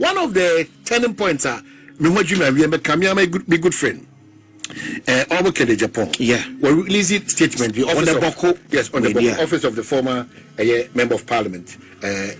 one of the turning points are me what you may be good friend. Agyapong. Yeah. We released a statement. The office on the Bawku. Yes, on the office of the former member of parliament,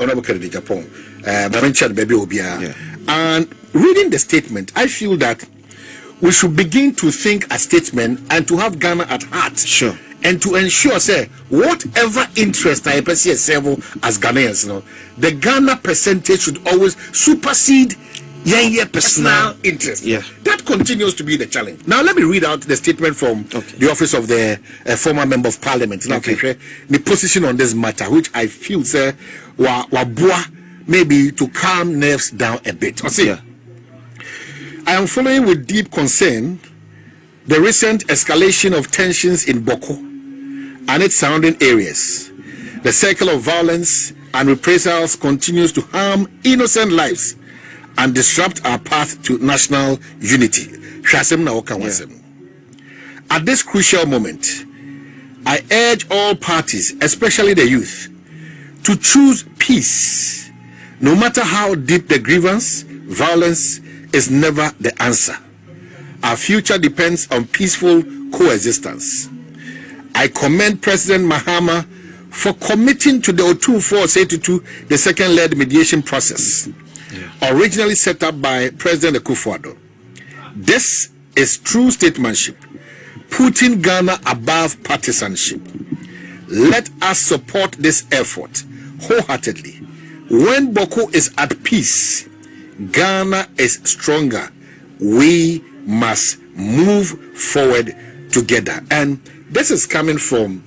Honorable Agyapong. And reading the statement, I feel that we should begin to think a statement and to have Ghana at heart. Sure. And to ensure, say, whatever interest I perceive as Ghanaians, the Ghana percentage should always supersede personal interest. Yeah. That continues to be the challenge. Now, let me read out the statement from the office of the former member of parliament. Now, the position on this matter, which I feel, say, maybe to calm nerves down a bit. Yeah. I am following with deep concern the recent escalation of tensions in Bawku and its surrounding areas. The cycle of violence and reprisals continues to harm innocent lives and disrupt our path to national unity. At this crucial moment, I urge all parties, especially the youth, to choose peace. No matter how deep the grievance, violence is never the answer. Our future depends on peaceful coexistence. I commend President Mahama for committing to the 2482, the second-led mediation process, originally set up by President Akufo-Addo. This is true statesmanship, putting Ghana above partisanship. Let us support this effort wholeheartedly. When Bawku is at peace, Ghana is stronger. We must move forward together. And this is coming from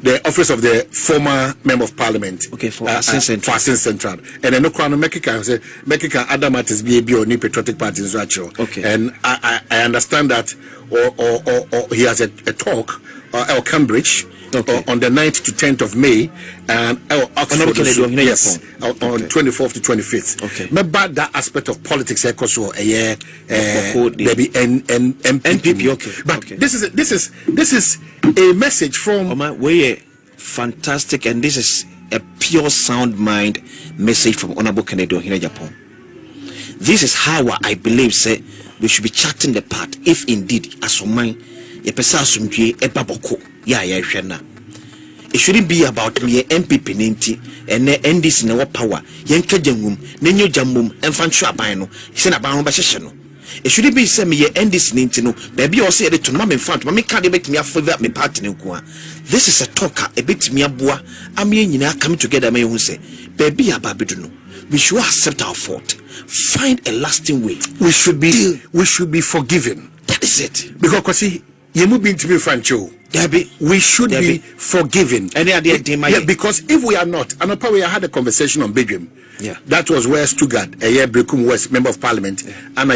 the office of the former member of parliament. For Asin Central. And then Mekika Adamatis be a patriotic party in Zwacho. And I understand that or he has a talk at Cambridge on the 9th to 10th of May and Oxford on 24th to 25th. But that aspect of politics also maybe NPP. But this is a message from fantastic, and this is a pure sound mind message from Honorable Kennedy Agyapong. This is how I believe say we should be charting the path if indeed as mine yepesa asumdwe eba Bawku it shouldn't be about me MPP ninti and NDC na power yenka jangum nenyo jamum enfancho aban no se na ban ho ba hyehye no. It shouldn't be say me NDC ninti no baby o say to ma me fan to ma me ka de betimi afavor me party ne nko a. This is a talker a betimi aboa ame nyina come together me hu say baby ababedu no. We should accept our fault, find a lasting way. We should be forgiven. That is it. Because see, you be to be francho. We should be forgiven. Because if we are not, and I had a conversation on Belgium. Yeah, that was where Stuttgart, Brekum West, member of parliament, and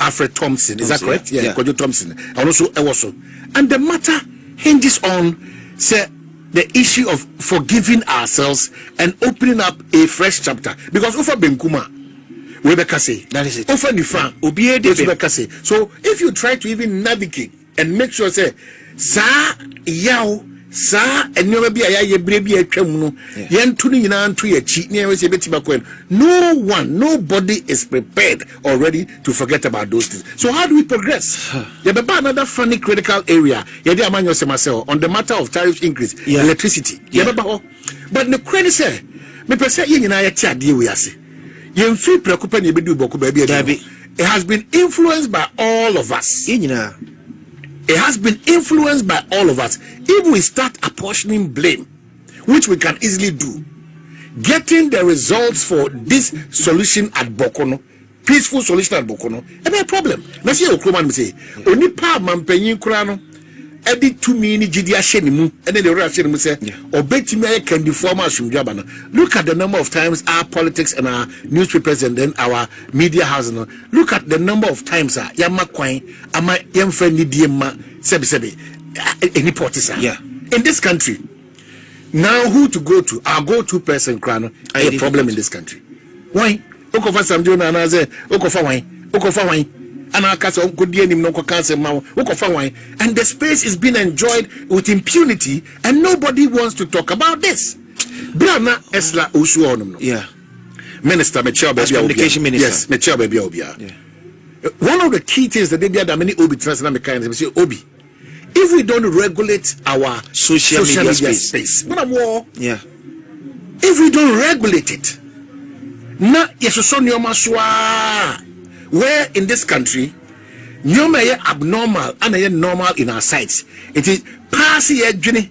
Alfred Thompson. Is that correct? Yeah, Kojo Thompson, and also Ewoso. And the matter hinges on, say, the issue of forgiving ourselves and opening up a fresh chapter. Because Ufa Benkuma, Webekase, that is it. Ufa Nifa, Obie Webekase. So if you try to even navigate and make sure, say, Sa Yao, Sa, and you be a baby a tremuno, Yan tuning in to your cheat near nobody is prepared already to forget about those things. So how do we progress? Another funny critical area on the matter of tariff increase, electricity. But the credit say, me per se yin na yeti ade we ase. Yen fi prekupa na ebedu Bawku ba bia. It has been influenced by all of us. It has been influenced by all of us. If we start apportioning blame, which we can easily do, getting the results for this solution at Bawku, peaceful solution at Bawku, and a problem. Now see Okroman say, oni pa mampenyin kura no, edi to me ni jidi ahye mu, and then the other ahye mu say, obetimi can the former asumdwa ba no. Look at the number of times our politics and our newspapers and then our media houses. No. Look at the number of times yama kwan ama yemfa ni die ma sebi any partisan. In this country. Now who to go to? Our go-to person crown a problem in this country. Why? Okofa Samjona and I say Okofa wine. And our castle could be any no cancer now. And the space is being enjoyed with impunity, and nobody wants to talk about this. Brana Esla Usuonum. Yeah. Minister Mechel Baby. Communication minister. Yes, Mechel Baby Obia. Yeah. One of the key things that they be that many Obi transnational mechanics say Obi. If we don't regulate our social media space. Yeah. If we don't regulate it, na yesoso nyoma swa where in this country nyoma ye abnormal and ye normal in our sights. It is pass ye dwene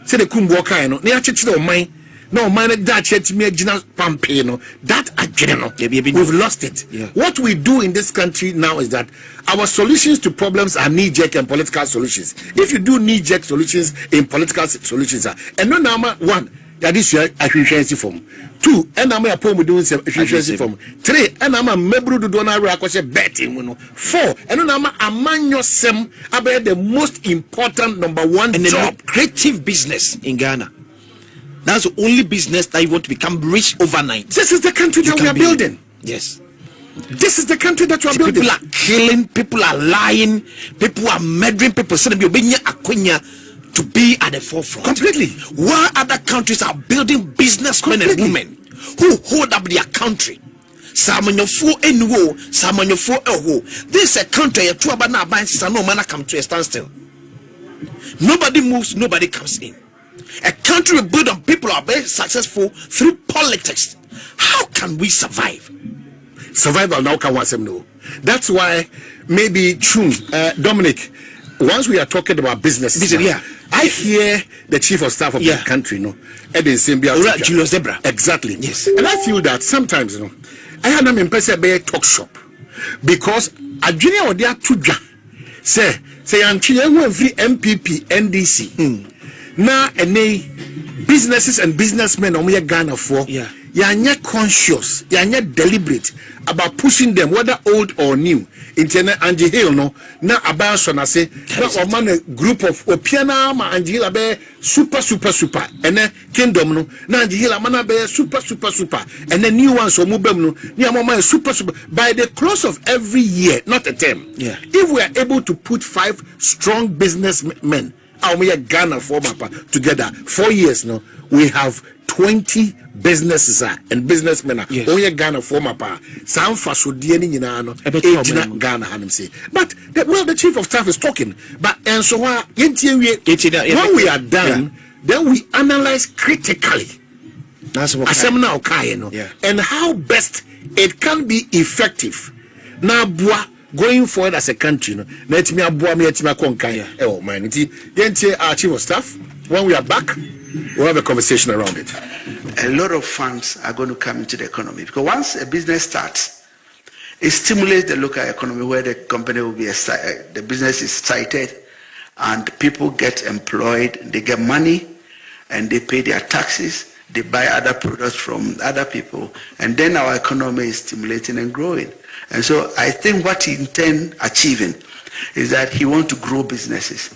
say the kumbo kan no na ya chechire o man na o man that chet me agina pampe no that agene no we've lost it. Yeah. What we do in this country now is that our solutions to problems are knee-jerk and political solutions. If you do knee-jerk solutions in political solutions and no number one that is your efficiency form. 2 and I'm a poem doing some efficiency form. 3 and I'm a membro do donor rakoshe betting. 4 and I'm a man yourself about the most important number one and job. Creative business in Ghana. That's the only business that you want to become rich overnight. This is the country that we are building. Yes. This is the country that we are building. People are killing, people are lying, people are murdering people. So they be to be at the forefront. Completely. While other countries are building businessmen and women who hold up their country. This is a country no man come to a standstill. Nobody moves, nobody comes in. A country built on people are very successful through politics. How can we survive? Survival now can want them know. That's why maybe Dominic, once we are talking about business, yeah. I hear the chief of staff of the country, Julius Zebra. Exactly. Yes. And I feel that sometimes, I had them in a talk shop because a junior or their tuja say I'm free MPP NDC. Now businesses and businessmen on Ghana for you are not conscious, you are not deliberate about pushing them, whether old or new. Internet Angie Hill no na about so na say na man a group of opiana ma Angie Hill be super and then kingdom no na Angie Hill man be super and then new ones so mubem no ni amama super by the close of every year, not a term. Yeah. If we are able to put 5 strong businessmen Ghana together 4 years now, we have 20 businesses and businessmen Ghana some Ghana but the chief of staff is talking, but and so when we are done, then we analyze critically and how best it can be effective now going forward as a country. Let me oh man, our chief of staff, when we are back, we'll have a conversation around it. A lot of funds are going to come into the economy because once a business starts, it stimulates the local economy where the company will be the business is cited and people get employed, they get money and they pay their taxes, they buy other products from other people, and then our economy is stimulating and growing. And so I think what he intends achieving is that he wants to grow businesses.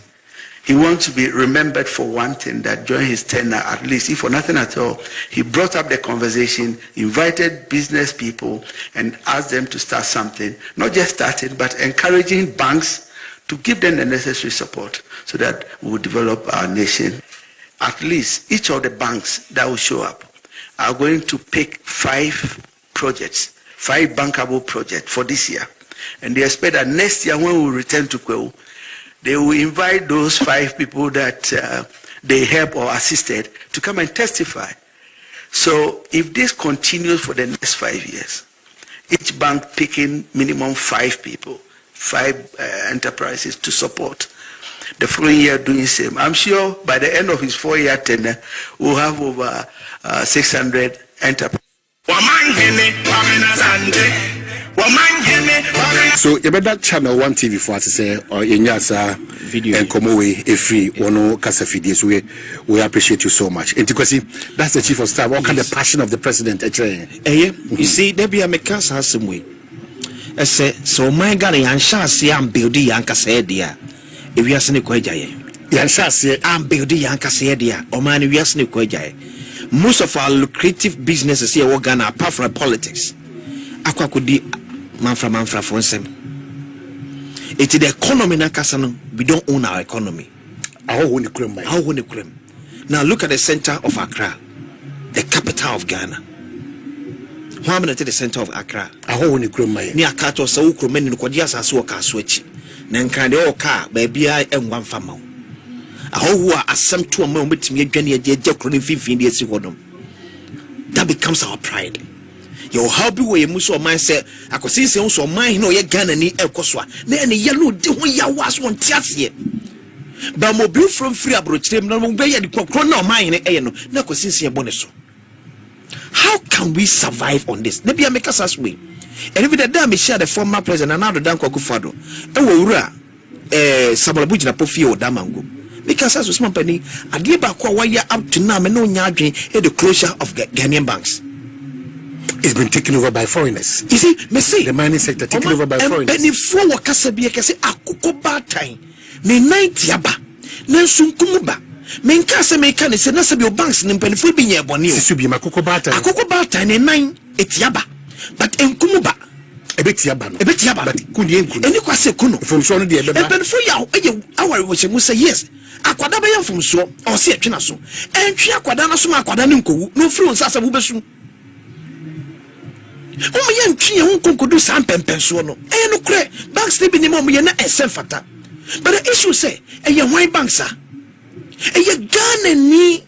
He wants to be remembered for one thing, that during his tenure, at least, if for nothing at all, he brought up the conversation, invited business people, and asked them to start something. Not just starting, but encouraging banks to give them the necessary support so that we will develop our nation. At least each of the banks that will show up are going to pick 5 projects, 5 bankable projects for this year. And they expect that next year when we return to Kweu, they will invite those 5 people that they helped or assisted to come and testify. So if this continues for the next 5 years, each bank picking minimum 5 people, 5 enterprises to support, the following year doing the same, I'm sure by the end of his 4-year tenure, we'll have over 600 enterprises. So you better channel 1 TV for us to say or in yasa video and come away a free one kasa video. So we appreciate you so much. And because that's the chief of staff. What kind of passion of the president? You see, there be a mechanic has some way. I say so. My God, I'm building Yanka said dear. If you are sending Kwaja, I'm building Yanka said dear. Or man, if you are sending Kwaja. Most of our lucrative businesses here in Ghana, apart from politics, akwa kudi manfra for them. It's the economy na kasano. We don't own our economy. Now look at the center of Accra. the capital of Ghana. Who am I the center of Accra? I hold the crew, my near Kato so Kromen in Kodias as well as switch. Nan all car, baby, I am one family. A whole are some to a moment to me, Jenny, a jackrunning 15 years ago. That becomes our pride. Your hobby way, Musso mindset. I could see also mine no Ghana ni El Coswa. Then a yellow do ya was one tiasi. But mobile from free abroach, no way at the corona mine, no consistency bonus. How can we survive on this? Maybe I make us way. And if the dam is share the former president and now the Danko Kufado, Sababujina Pofio Damango. Because as small penny, I give back one year up to now, and no nyadri at the closure of Ghanaian banks. It's been taken over by foreigners. You see, me say the mining sector taken over by foreigners. Penny for Wakasabi, I say, Akuko Batai, Ne Night Yaba, Nensun Kumuba, Menkasa Mekan is a Nasabio banks and Penny for being a bonnie. This will be Makuko Bata. Akuko Bata, Ne Nine, Etiaba, but in Kumuba. A bit yaba, but Kundi, and you quase Kuno from Son the other. And for you, our which you say yes. Aquadabaya from so or see a chinaso, and Chiaquadana Suma Quadanunco, no fruits as a Wubesu. Oh, young Chia could do some pensuono, and no cray, bank sleeping in Momiana and Senfata. But the issue say, a young white bank, sir, a young gun and me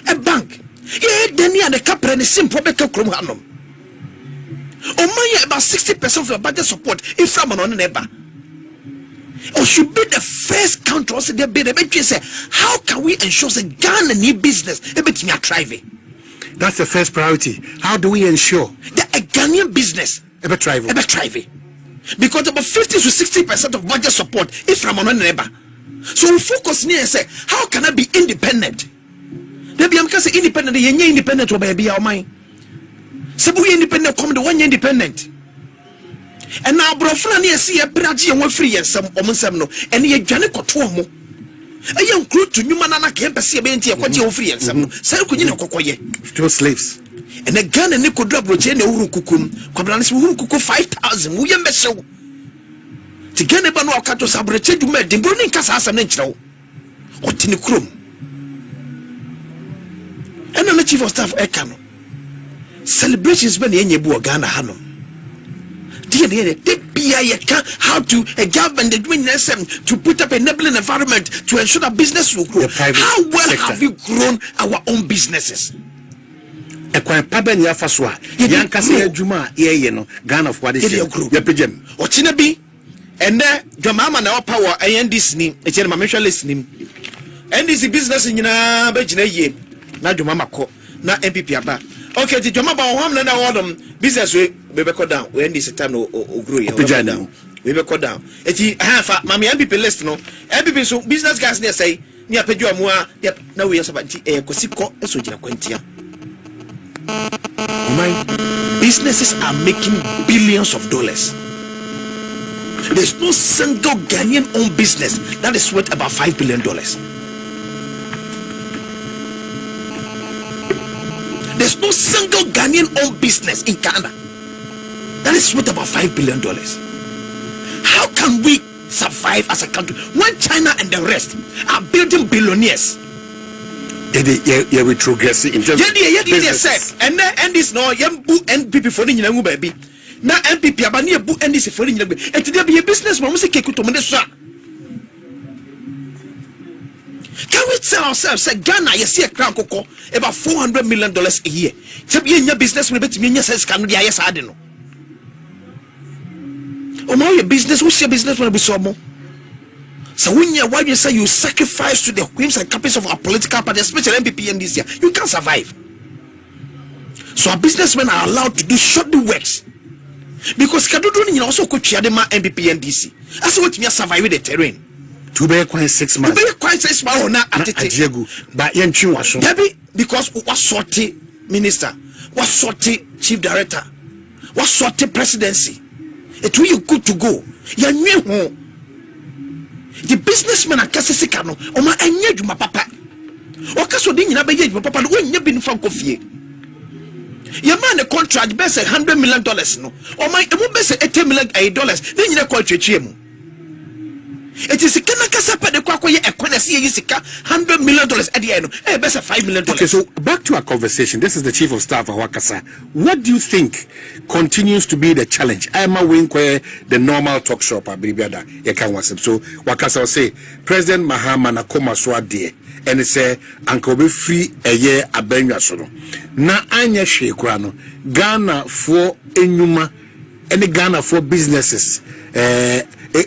a bank. Yeah, then near the capital and simple Becca Crumhanum. Oh, my, about 60% of the budget support is from an on neighbor. Or should be the first country also there be the big say, how can we ensure the Ghana need business a bit me thriving? That's the first priority. How do we ensure that a Ghanaian business ever thriving? Because about 50 to 60% of budget support is from an neighbor. So we focus near and say, how can I be independent? Maybe I'm say independent, you're independent or baby or mine. So we independent come the 1 year independent. And now brofra near see a praji and free and some no and ye jane kotomo. A young crew to Numanana campus see a benti a quantity of free and some Sarkuina Kokoye. Still slaves. And a gun and Nico drop Rogen Urukukum, Quabranis Urukuku 5,000, William Besso. To get a bano cato sabrete to make the burning Casas and Nencho or Tinicrum. And I'm the chief of staff Ekano. Celebrations when you Bua Ghana Hanum. How to a government doing to put up a enabling environment to ensure that business will grow. How well sector. Have we grown our own businesses? A quite Pabania Faswa, Yankasa Juma, no Ghana of what is your group, your pigeon. Or Chinabi, and there, your mama now power, and this name, a gentleman listening. And this is business in Bejina ye, not your mama co, not MPP about. Okay, the Jama Bawam now all business we be down. We end this time or grow down. We be down. Eti half Mammy MPP list no. MPP so business guys near say near Pedro Moa. Yep, now we are about Cosiko Sojina Quentia. My businesses are making billions of dollars. There's no single Ghanaian owned business that is worth about $5 billion. There's no single Ghanaian owned business in Ghana that is worth about $5 billion. How can we survive as a country when China and the rest are building billionaires? Yeah, we progress in terms of business. And this no NPP for the baby. Now MPP abani bu and this for the and today be a business man say keku to Can we tell ourselves say Ghana you see a crown cocoa about $400 million a year? To be in your business will bet me says can be yes I don't know. Oh my your business, what's your business will be so more? So when you why you say you sacrifice to the whims and caprices of our political party, especially MPP in this year, you can't survive. So our businessmen are allowed to do short works. Because Kaduduni also could share the MPP and DC. That's what you survive with the terrain. To be quite 6 months. To be quite 6 months now at Diego. But Yanchu was because what sorty minister, what sorty chief director, what sorty presidency. It will you good to go. You knew the businessmen are Cassiano, or my Anyajuma papa. Or Casodin, papa, when you've been from coffee. Your man a contract best $100 million, no, or my best $80 million, then you call Chichiemu. It is a Kanakasa de Quakoya, a Quanasi Yisika, $100 million at the end. Eh, best $5 million. Okay, so back to our conversation. This is the Chief of Staff of Wakasa. What do you think continues to be the challenge? I'm a wing where the normal talk shop at Bribiada, Yakan so Wakasa will say, President Mahama Nakoma Swade, and it say, Uncle be free a year a Benya Sono. Na Anya Shekrano, Ghana for Enuma, any Ghana for businesses.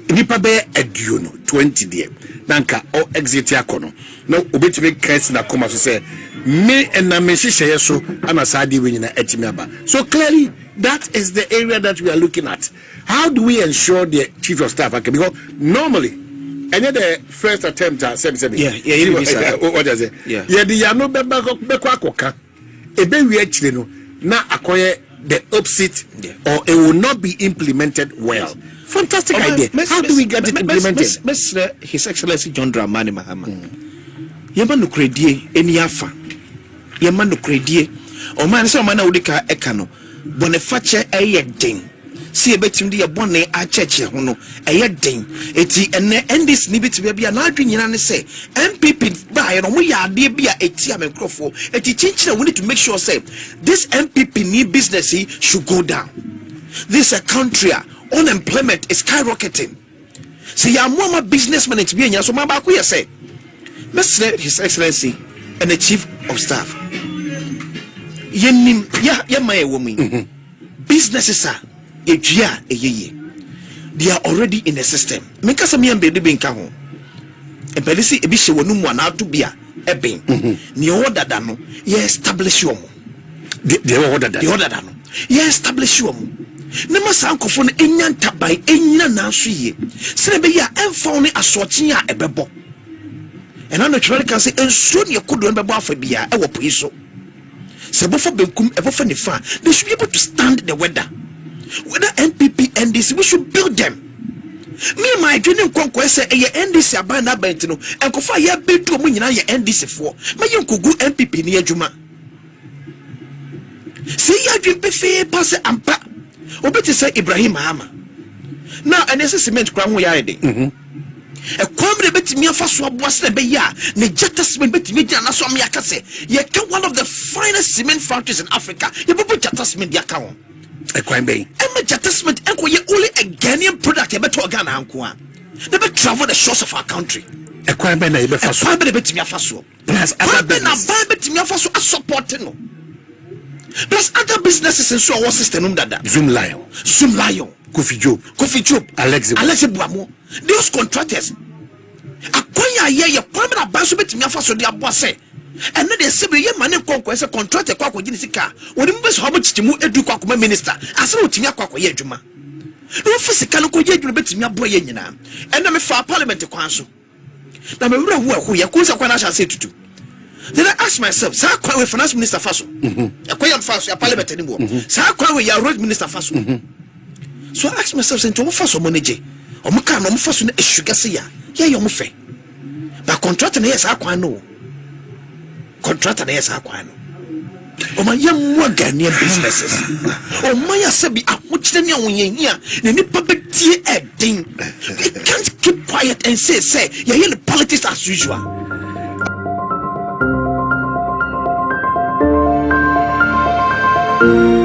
Nipa be eduno 20 die nanka o exit yakono no obetime case na koma so say me na me hihye so ana saadi we nyina etime aba. So clearly that is the area that we are looking at. How do we ensure the chief of staff because normally any the first attempt at what does it the yano beko akoka ebe wi akire no na akoye the opposite or it will not be implemented well. Fantastic idea. How do we get it implemented? His Excellency John Dramani Mahama. Yamanu credie eniafa. Yamanu credie. O man so man udika ekano. Boniface eyedin. See a betim di abone a church hono eyedin. Eti ene endis ni bit bia na adwen nyina ne say MPP ba no mo ya ade bia eti amenkrofo. Eti chinchira we need to make sure say this MPP ni business should go down. This is a country unemployment is skyrocketing. See, ya more businessman to be in so Bawku say, Mr. His Excellency and the Chief of Staff. Yenim ya my woman. Businesses are ye. They are already in the system. Make us a me and baby being kahon. And Pelisi Ebisha wonum one out to be a bin. Ni order dano, ye establish you. The order dano. Ye establish you. Nema sankofo no enya ntabai enya nanso ye sene be ya emfa ne asoche a ebebo ena no twere kan se ensuo ne kodo ne bebo afa bia e wo poi so se bofo benkum e bofo ne fa they should be able to stand the weather whether NPP and this we should build them. Me my dream konko say e NDC aban na bent no enkofa ya bedu mu nyina ye NDC fo me yenkogu NPP ne adwuma see ya dream be fe pass ampa obeti say Ibrahim Mahama now and this cement kra ho ya de e kwamre betimi afa so aboase na be ya ne jata cement betimi gina na so me aka say ye ka one of the finest cement factories in Africa ye bobo jata cement dia ka ho e kwan be e me jata cement enko ye only a Ghanaian product ye beto Ghana anko a they be travel the shores of our country e kwan be na ye be fa so e kwan be betimi afa so plus other business na betimi afa so support no. Plus other businesses in so our system dada. Zoom Lion, Kofi Job, Alex Buamo. Those contractors. Akwanya ye kwamra banso betimi afa so de abose. And then they say ye mane konko ese contractor kwa ko gini sika. Woni mbeso hobo chichimu edu kwa kuma minister. Ase otimi akwa ko ye adwuma. No physical ko ye adwuma betimi abo ye nyina. And na me fa parliament kwan so. Na me wura ho ye ko sa kwa na say tutu. Then I ask myself, Sir, why finance minister Faso? I Faso, a parliament anymore. Sir, why you road minister Faso? So I ask myself, saying to Faso money, or Makan, or Faso, a sugar seer. Yeah, you're fair. But contract and yes, I know. Contract and yes, I know. Oh, my young Ghanaian businesses. Oh, my Sabi, I watch the young here. The public tea thing. You can't keep quiet and say, you're here the politics as usual. Thank you.